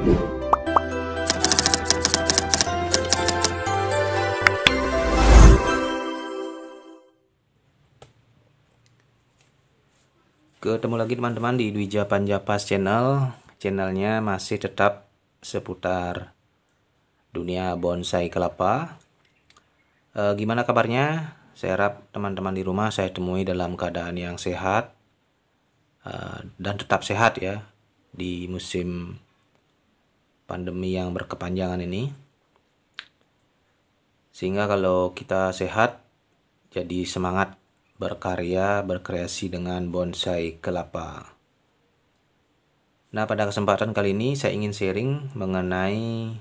Ketemu lagi teman-teman di Dwija Panjapas channelnya masih tetap seputar dunia bonsai kelapa. Gimana kabarnya? Saya harap teman-teman di rumah saya temui dalam keadaan yang sehat dan tetap sehat ya di musim pandemi yang berkepanjangan ini, sehingga kalau kita sehat jadi semangat berkarya, berkreasi dengan bonsai kelapa. Nah, pada kesempatan kali ini saya ingin sharing mengenai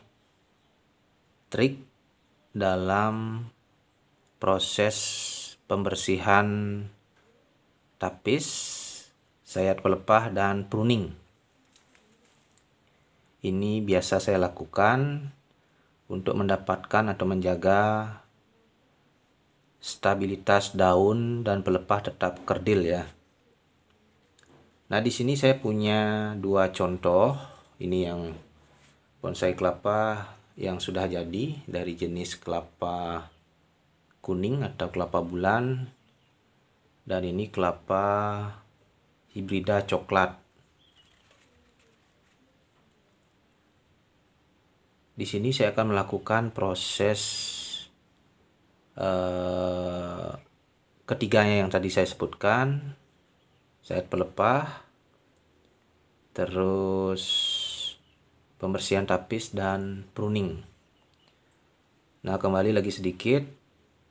trik dalam proses pembersihan tapis, sayat pelepah, dan pruning. Ini biasa saya lakukan untuk mendapatkan atau menjaga stabilitas daun dan pelepah tetap kerdil ya. Nah, di sini saya punya dua contoh. Ini yang bonsai kelapa yang sudah jadi dari jenis kelapa kuning atau kelapa bulan, dan ini kelapa hibrida coklat. Di sini saya akan melakukan proses ketiganya yang tadi saya sebutkan, sayat pelepah, terus pembersihan tapis dan pruning. Nah, kembali lagi sedikit,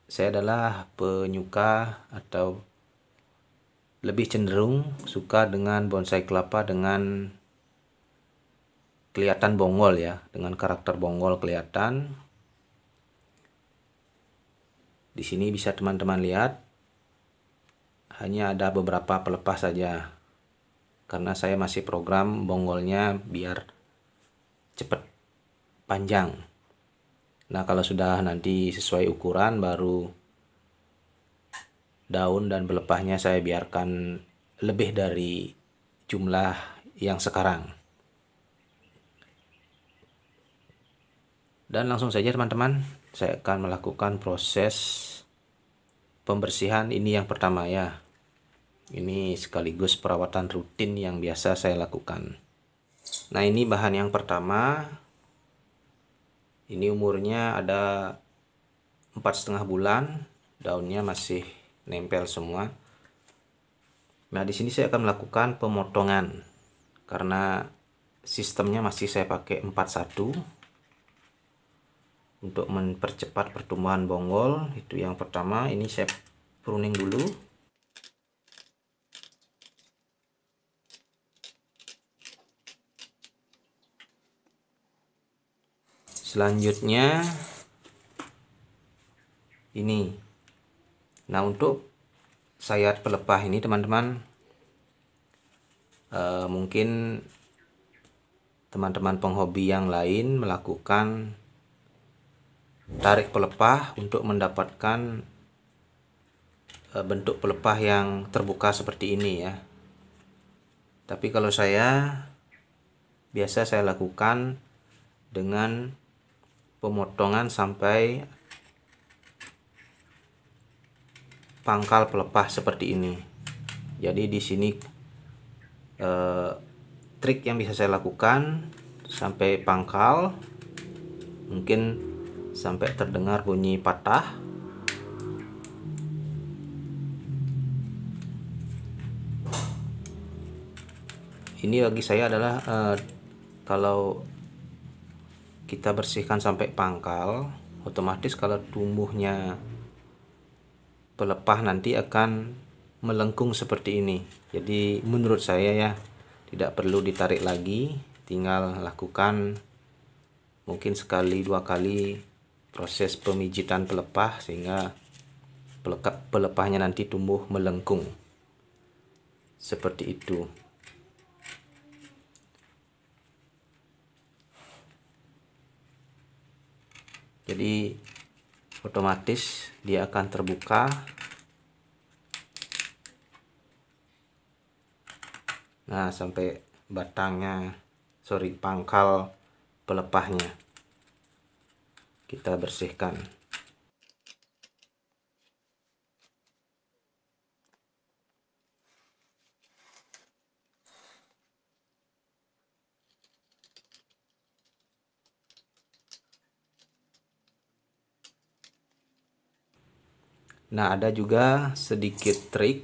saya adalah penyuka atau lebih cenderung suka dengan bonsai kelapa dengan kelihatan bonggol ya, dengan karakter bonggol kelihatan. Di sini bisa teman-teman lihat, hanya ada beberapa pelepah saja, karena saya masih program bonggolnya biar cepat panjang. Nah, kalau sudah nanti sesuai ukuran, baru daun dan pelepahnya saya biarkan lebih dari jumlah yang sekarang. Dan langsung saja teman-teman, saya akan melakukan proses pembersihan. Ini yang pertama ya. Ini sekaligus perawatan rutin yang biasa saya lakukan. Nah, ini bahan yang pertama. Ini umurnya ada 4,5 bulan. Daunnya masih nempel semua. Nah, di sini saya akan melakukan pemotongan karena sistemnya masih saya pakai 4:1 untuk mempercepat pertumbuhan bonggol. Itu yang pertama. Ini saya pruning dulu. Selanjutnya ini. Nah, untuk sayat pelepah ini teman-teman, mungkin teman-teman penghobi yang lain melakukan tarik pelepah untuk mendapatkan bentuk pelepah yang terbuka seperti ini ya. Tapi kalau biasa saya lakukan dengan pemotongan sampai pangkal pelepah seperti ini. Jadi di sini trik yang bisa saya lakukan sampai pangkal, mungkin sampai terdengar bunyi patah. Ini bagi saya adalah kalau kita bersihkan sampai pangkal, otomatis kalau tumbuhnya pelepah nanti akan melengkung seperti ini. Jadi menurut saya ya, tidak perlu ditarik lagi, tinggal lakukan mungkin sekali dua kali proses pemijitan pelepah sehingga pelepahnya nanti tumbuh melengkung seperti itu. Jadi otomatis dia akan terbuka. Nah, sampai pangkal pelepahnya. Kita bersihkan. Nah, ada juga sedikit trik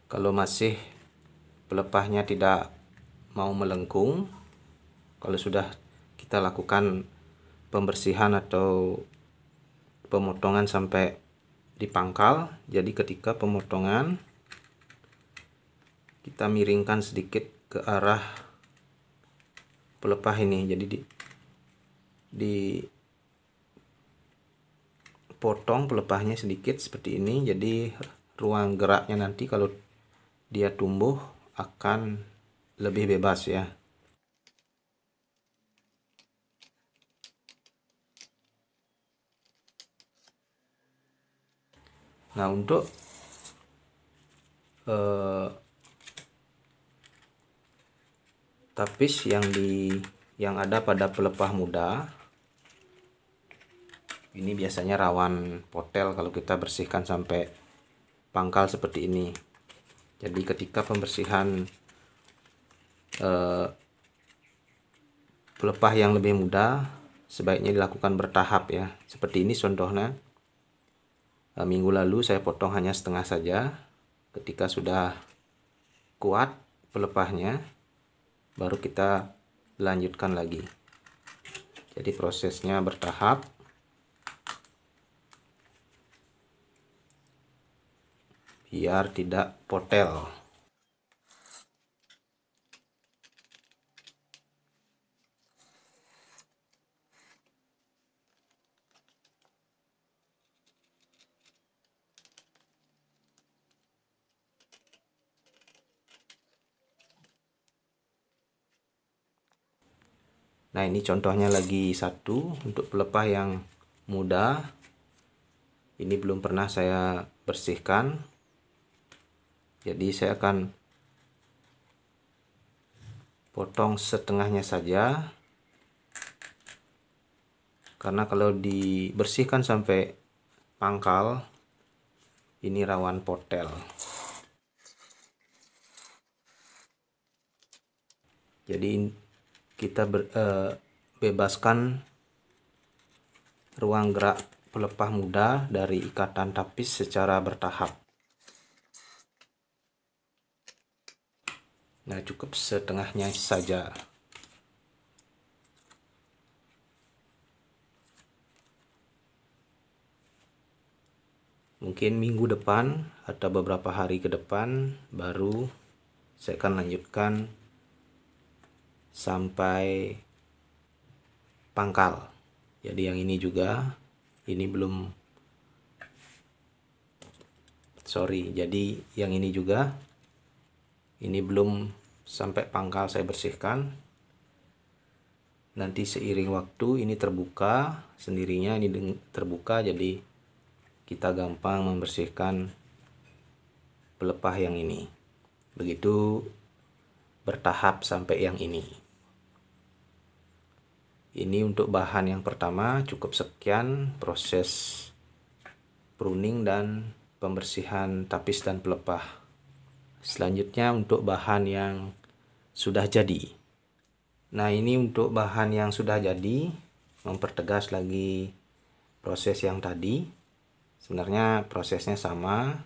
kalau masih pelepahnya tidak mau melengkung. Kalau sudah kita lakukan pembersihan atau pemotongan sampai di pangkal, jadi ketika pemotongan kita miringkan sedikit ke arah pelepah ini, jadi dipotong pelepahnya sedikit seperti ini, jadi ruang geraknya nanti kalau dia tumbuh akan lebih bebas ya. Nah, untuk tapis yang ada pada pelepah muda ini biasanya rawan potel kalau kita bersihkan sampai pangkal seperti ini. Jadi ketika pembersihan pelepah yang lebih muda sebaiknya dilakukan bertahap ya. Seperti ini contohnya. Minggu lalu saya potong hanya setengah saja. Ketika sudah kuat pelepahnya, baru kita lanjutkan lagi. Jadi prosesnya bertahap. Biar tidak potel. Nah, ini contohnya lagi satu untuk pelepah yang muda. Ini belum pernah saya bersihkan. Jadi saya akan potong setengahnya saja. Karena kalau dibersihkan sampai pangkal, ini rawan potel. Jadi kita bebaskan ruang gerak pelepah muda dari ikatan tapis secara bertahap. Nah, cukup setengahnya saja. Mungkin minggu depan atau beberapa hari ke depan baru saya akan lanjutkan sampai pangkal. Jadi yang ini juga, ini belum, jadi yang ini juga, ini belum sampai pangkal saya bersihkan. Nanti seiring waktu ini terbuka sendirinya, ini terbuka, jadi kita gampang membersihkan pelepah yang ini. Begitu bertahap sampai yang ini. Ini untuk bahan yang pertama. Cukup sekian proses pruning dan pembersihan tapis dan pelepah. Selanjutnya untuk bahan yang sudah jadi. Nah, ini untuk bahan yang sudah jadi, mempertegas lagi proses yang tadi. Sebenarnya prosesnya sama.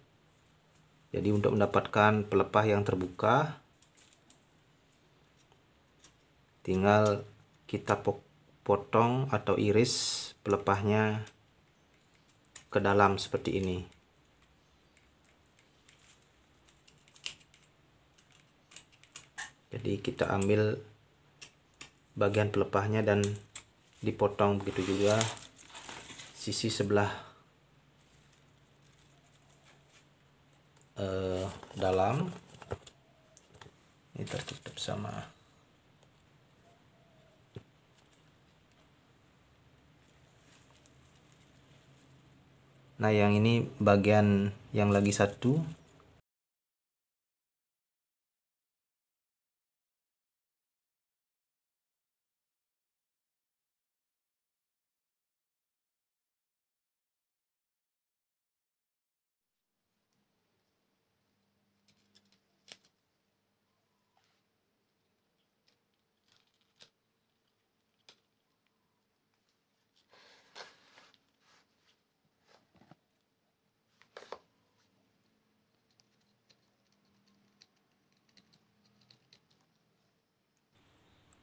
Jadi untuk mendapatkan pelepah yang terbuka, tinggal kita potong atau iris pelepahnya ke dalam seperti ini. Jadi kita ambil bagian pelepahnya dan dipotong, begitu juga sisi sebelah dalam. Ini tertutup sama. Nah, yang ini bagian yang lagi satu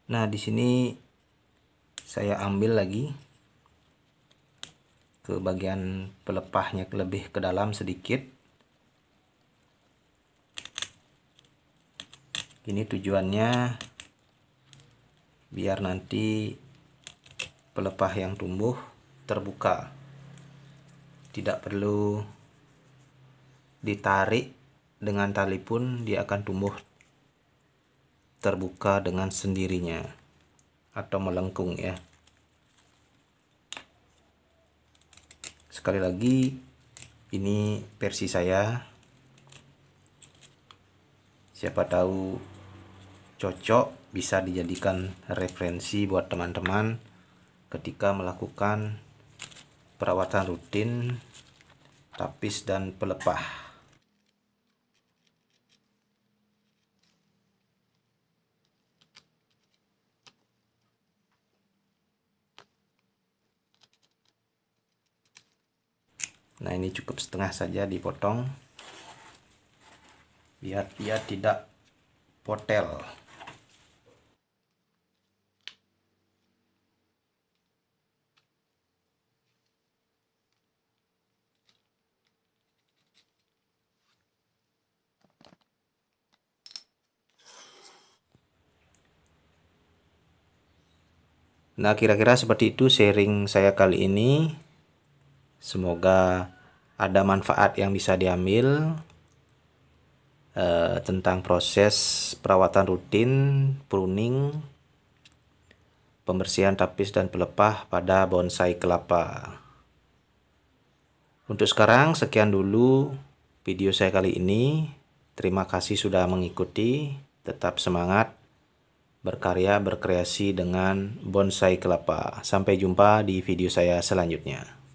Nah, di sini saya ambil lagi ke bagian pelepahnya lebih ke dalam sedikit. Ini tujuannya biar nanti pelepah yang tumbuh terbuka, tidak perlu ditarik dengan tali pun dia akan tumbuh terbuka dengan sendirinya atau melengkung ya. Sekali lagi, ini versi saya, siapa tahu cocok, bisa dijadikan referensi buat teman-teman ketika melakukan perawatan rutin tapis dan pelepah. Nah, ini cukup setengah saja dipotong biar dia tidak potel. Nah, kira-kira seperti itu sharing saya kali ini. Semoga ada manfaat yang bisa diambil tentang proses perawatan rutin, pruning, pembersihan tapis dan pelepah pada bonsai kelapa. Untuk sekarang sekian dulu video saya kali ini. Terima kasih sudah mengikuti. Tetap semangat berkarya, berkreasi dengan bonsai kelapa. Sampai jumpa di video saya selanjutnya.